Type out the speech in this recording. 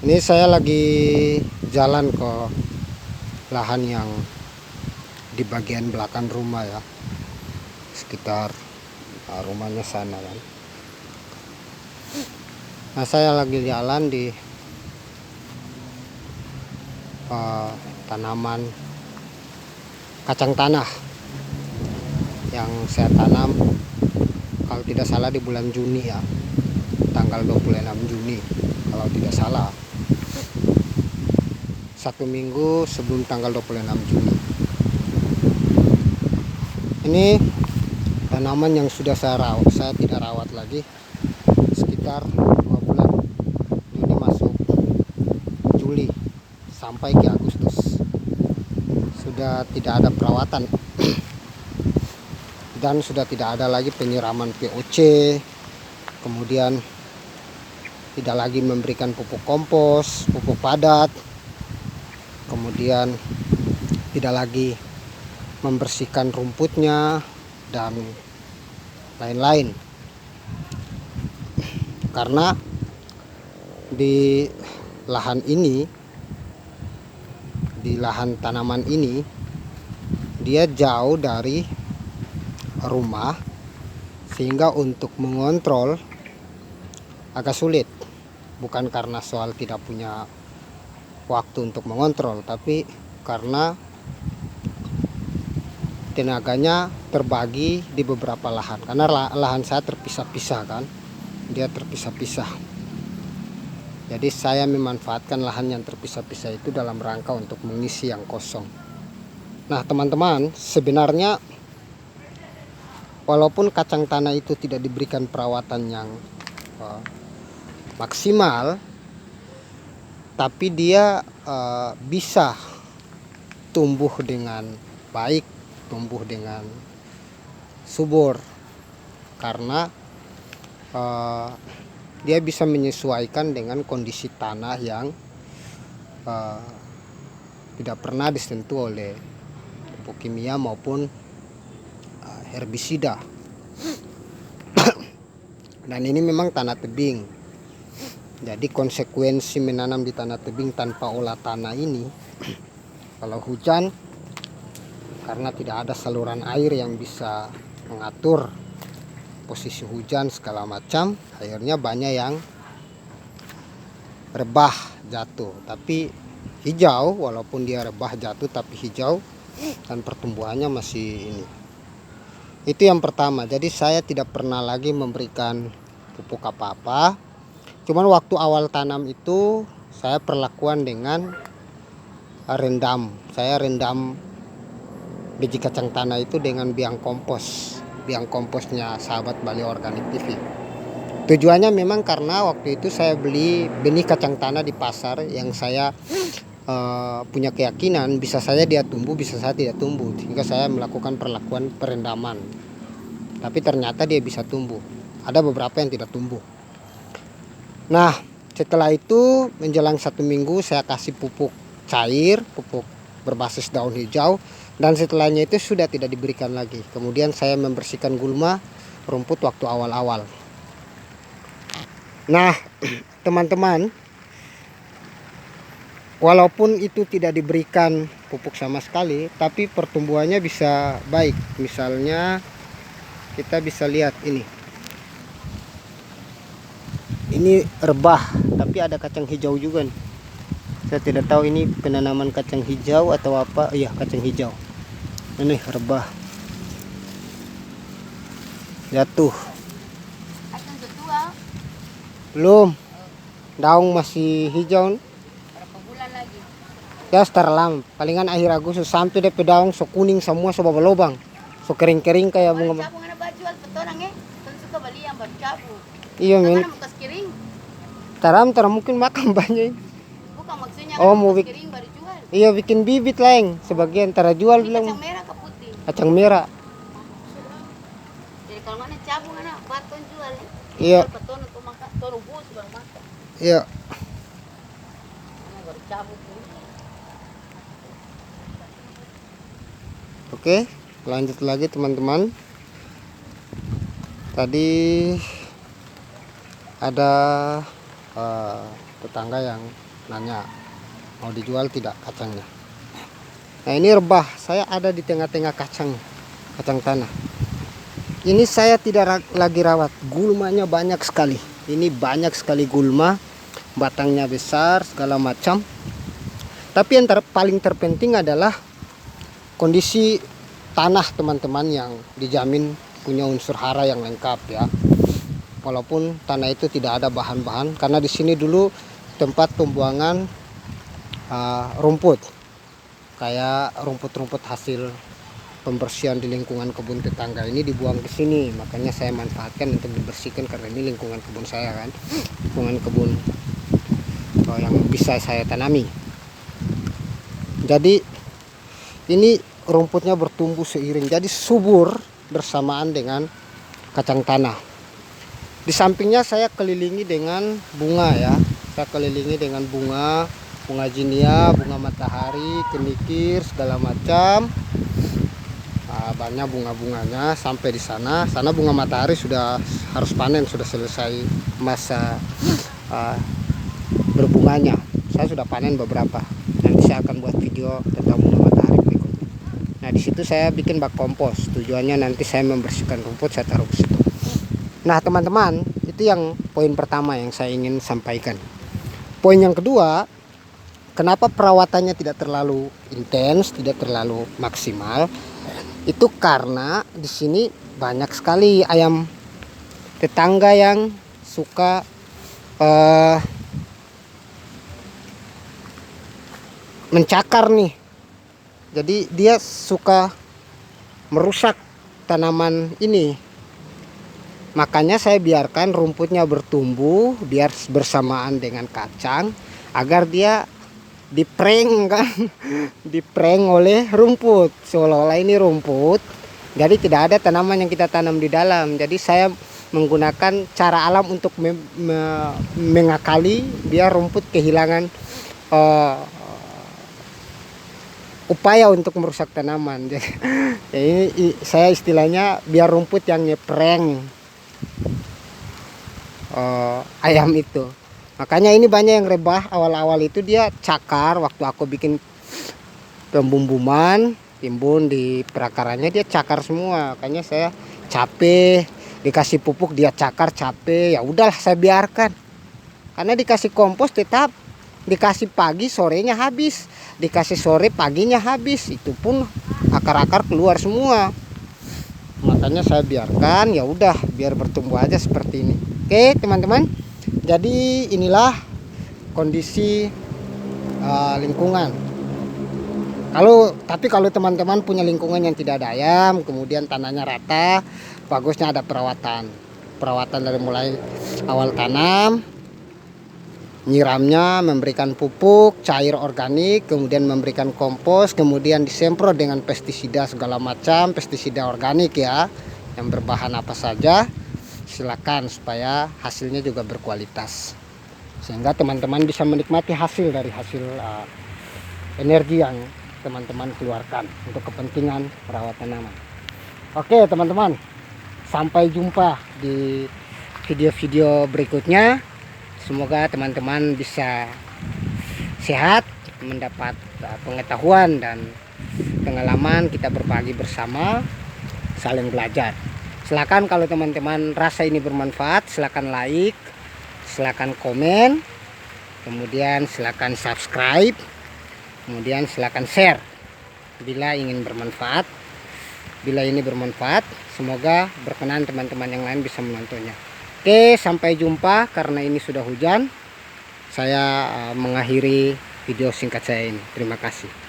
Ini saya lagi jalan ke lahan yang di bagian belakang rumah ya, sekitar rumahnya sana kan. Nah, saya lagi jalan di tanaman kacang tanah yang saya tanam kalau tidak salah di bulan Juni ya, tanggal 26 Juni kalau tidak salah, 1 minggu sebelum tanggal 26 Juni. Ini tanaman yang sudah saya tidak rawat lagi sekitar 2 bulan. Juni masuk Juli sampai ke Agustus sudah tidak ada perawatan dan sudah tidak ada lagi penyiraman POC, kemudian tidak lagi memberikan pupuk kompos, pupuk padat, kemudian tidak lagi membersihkan rumputnya dan lain-lain. Karena di lahan ini, di lahan tanaman ini, dia jauh dari rumah sehingga untuk mengontrol agak sulit. Bukan karena soal tidak punya waktu untuk mengontrol, tapi karena tenaganya terbagi di beberapa lahan. Karena lahan saya terpisah-pisah kan, dia terpisah-pisah. Jadi saya memanfaatkan lahan yang terpisah-pisah itu dalam rangka untuk mengisi yang kosong. Nah teman-teman, sebenarnya walaupun kacang tanah itu tidak diberikan perawatan yang maksimal, tapi dia bisa tumbuh dengan baik, tumbuh dengan subur, karena dia bisa menyesuaikan dengan kondisi tanah yang tidak pernah disentuh oleh pupuk kimia maupun herbisida. Dan ini memang tanah tebing, jadi konsekuensi menanam di tanah tebing tanpa olah tanah ini, kalau hujan, karena tidak ada saluran air yang bisa mengatur posisi hujan segala macam, akhirnya banyak yang rebah jatuh. Tapi hijau, walaupun dia rebah jatuh tapi hijau dan pertumbuhannya masih ini. Itu yang pertama. Jadi saya tidak pernah lagi memberikan pupuk apa-apa. Cuman waktu awal tanam itu saya perlakuan dengan rendam. Saya rendam biji kacang tanah itu dengan biang kompos. Biang komposnya sahabat Bali Organik TV. Tujuannya memang karena waktu itu saya beli benih kacang tanah di pasar yang saya punya keyakinan bisa saja dia tumbuh, bisa saja tidak tumbuh, sehingga saya melakukan perlakuan perendaman. Tapi ternyata dia bisa tumbuh. Ada beberapa yang tidak tumbuh. Nah, setelah itu menjelang 1 minggu saya kasih pupuk cair, pupuk berbasis daun hijau, dan setelahnya itu sudah tidak diberikan lagi. Kemudian saya membersihkan gulma rumput waktu awal-awal. Nah, teman-teman, walaupun itu tidak diberikan pupuk sama sekali, tapi pertumbuhannya bisa baik. Misalnya kita bisa lihat ini rebah, tapi ada kacang hijau juga nih. Saya tidak tahu ini penanaman kacang hijau atau apa. Iya, kacang hijau. Ini rebah, jatuh. Kacang tua Belum, daun masih hijau. berapa bulan lagi? Ya setelah lama, palingan akhir Agustus sampai DP daun so kuning semua, so lubang, so kering-kering kayak bunga. Cabu ngana baju al petorang kan suka beli yang baru cabu. Iya men, Kan bekas kering. taram mungkin makan banyak. Bukan maksudnya Oh, kan mau bekas kering baru jual. Iya bikin bibit lain, sebagian tara jual Ini bilang kacang merah ke putih. kacang merah. Jadi kalau ngana cabu ngana baton jual ya. Iya. Peton untuk makan, tono bus baru makan. Iya. Ngana baru cabu tuh. Oke, lanjut lagi teman-teman. Tadi ada tetangga yang nanya mau dijual tidak kacangnya. Nah ini rebah, saya ada di tengah-tengah kacang tanah. Ini saya tidak lagi rawat, gulmanya banyak sekali. Ini banyak sekali gulma, batangnya besar segala macam. Tapi yang paling terpenting adalah kondisi tanah teman-teman, yang dijamin punya unsur hara yang lengkap ya. Walaupun tanah itu tidak ada bahan-bahan, karena di sini dulu tempat pembuangan rumput, kayak rumput-rumput hasil pembersihan di lingkungan kebun tetangga ini dibuang ke sini. Makanya saya manfaatkan untuk dibersihkan, karena ini lingkungan kebun saya kan, lingkungan kebun yang bisa saya tanami. Jadi ini rumputnya bertumbuh seiring, jadi subur bersamaan dengan kacang tanah. Di sampingnya saya kelilingi dengan bunga ya, saya kelilingi dengan bunga jinia, bunga matahari, kenikir segala macam. Banyak bunga-bunganya sampai di sana. Bunga matahari sudah harus panen, sudah selesai masa berbunganya. Saya sudah panen beberapa. Nanti saya akan buat video tentang bunga matahari berikutnya. Nah di situ saya bikin bak kompos. Tujuannya nanti saya membersihkan rumput, saya taruh ke situ. Nah teman-teman, itu yang poin pertama yang saya ingin sampaikan. Poin yang kedua, kenapa perawatannya tidak terlalu intens, tidak terlalu maksimal? Itu karena di sini banyak sekali ayam tetangga yang suka mencakar nih. Jadi dia suka merusak tanaman ini. Makanya saya biarkan rumputnya bertumbuh biar bersamaan dengan kacang, agar dia diprank kan, diprank oleh rumput, seolah-olah ini rumput, jadi tidak ada tanaman yang kita tanam di dalam. Jadi saya menggunakan cara alam untuk mengakali biar rumput kehilangan upaya untuk merusak tanaman. Jadi saya istilahnya biar rumput yang ngeprank ayam itu. Makanya ini banyak yang rebah awal-awal itu, dia cakar. Waktu aku bikin pembumbuman, timbun di perakarannya, dia cakar semua. Makanya saya capek, dikasih pupuk dia cakar, capek. Ya udahlah saya biarkan. Karena dikasih kompos tetap, dikasih pagi sorenya habis, dikasih sore paginya habis. Itu pun akar-akar keluar semua. Makanya saya biarkan, ya udah biar bertumbuh aja seperti ini. Oke teman-teman. Jadi inilah kondisi lingkungan. Tapi kalau teman-teman punya lingkungan yang tidak ada ayam, kemudian tanahnya rata, bagusnya ada perawatan. Perawatan dari mulai awal tanam, nyiramnya, memberikan pupuk cair organik, kemudian memberikan kompos, kemudian disemprot dengan pestisida segala macam, pestisida organik ya, yang berbahan apa saja. Silakan, supaya hasilnya juga berkualitas, sehingga teman-teman bisa menikmati hasil dari energi yang teman-teman keluarkan untuk kepentingan merawat tanaman. Oke teman-teman, sampai jumpa di video-video berikutnya. Semoga teman-teman bisa sehat, mendapat pengetahuan dan pengalaman, kita berbagi bersama, saling belajar. Silakan kalau teman-teman rasa ini bermanfaat, silakan like, silakan komen, kemudian silakan subscribe, kemudian silakan share bila ingin bermanfaat. Bila ini bermanfaat, semoga berkenan teman-teman yang lain bisa menontonnya. Oke, sampai jumpa. Karena ini sudah hujan, saya mengakhiri video singkat saya ini. Terima kasih.